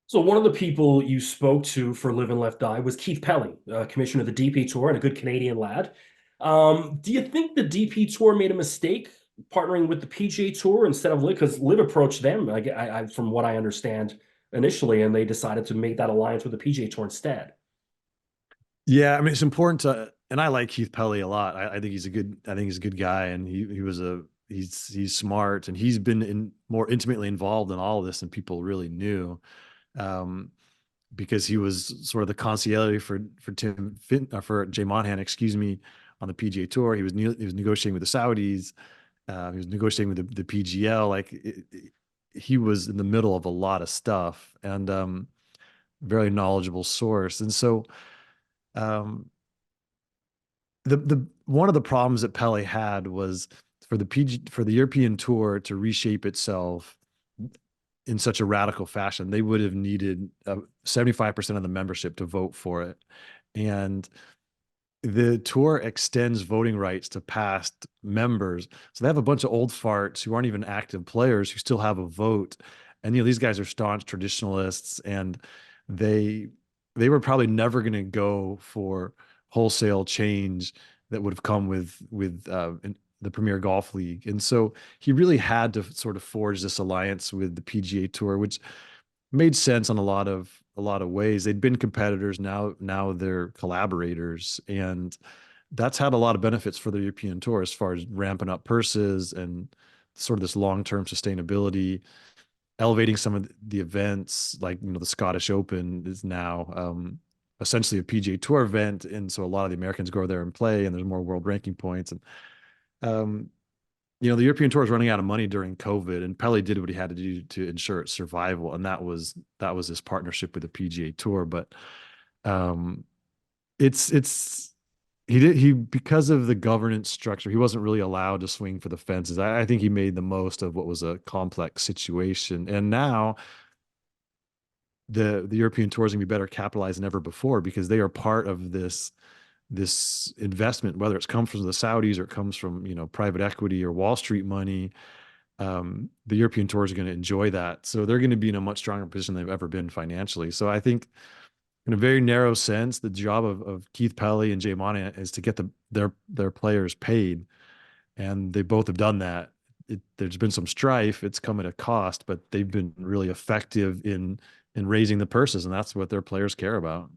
So one of the people you spoke to for Live and Let Die was Keith Pelly, commissioner of the DP Tour and a good Canadian lad. Do you think the DP Tour made a mistake partnering with the PGA Tour instead of Liv? Because Liv approached them, from what I understand initially, and they decided to make that alliance with the PGA Tour instead. Yeah, I mean, it's important to, and I like Keith Pelly a lot. I think he's a good, I think he's a good guy, and he was a he's smart, and he's been more intimately involved in all of this than people really knew, um, because he was sort of the concierge for Jay Monahan, excuse me, on the PGA Tour. He was negotiating with the Saudis, he was negotiating with the PGL. He was in the middle of a lot of stuff, and very knowledgeable source, and so. Um, the one of the problems that Pele had was for the European tour to reshape itself in such a radical fashion, they would have needed 75% of the membership to vote for it. And the tour extends voting rights to past members. So they have a bunch of old farts who aren't even active players who still have a vote. And these guys are staunch traditionalists, and they they were probably never going to go for wholesale change that would have come with the Premier Golf League. And so he really had to sort of forge this alliance with the PGA Tour, which made sense on a lot of ways. They'd been competitors, now they're collaborators, and that's had a lot of benefits for the European Tour as far as ramping up purses and sort of this long-term sustainability, elevating some of the events. Like, the Scottish Open is now essentially a PGA Tour event, and so a lot of the Americans go there and play, and there's more world ranking points. And um, the European Tour was running out of money during COVID, and Pelly did what he had to do to ensure its survival, and that was his partnership with the PGA Tour. But um, it's he because of the governance structure, he wasn't really allowed to swing for the fences. I think he made the most of what was a complex situation, and now the European Tour is going to be better capitalized than ever before because they are part of this investment, whether it's comes from the Saudis or it comes from private equity or Wall Street money. The European tours are going to enjoy that, so they're going to be in a much stronger position than they've ever been financially. So I think, in a very narrow sense, the job of Keith Pelly and Jay Monahan is to get their players paid, and they both have done that. There's been some strife; it's come at a cost, but they've been really effective in raising the purses, and that's what their players care about.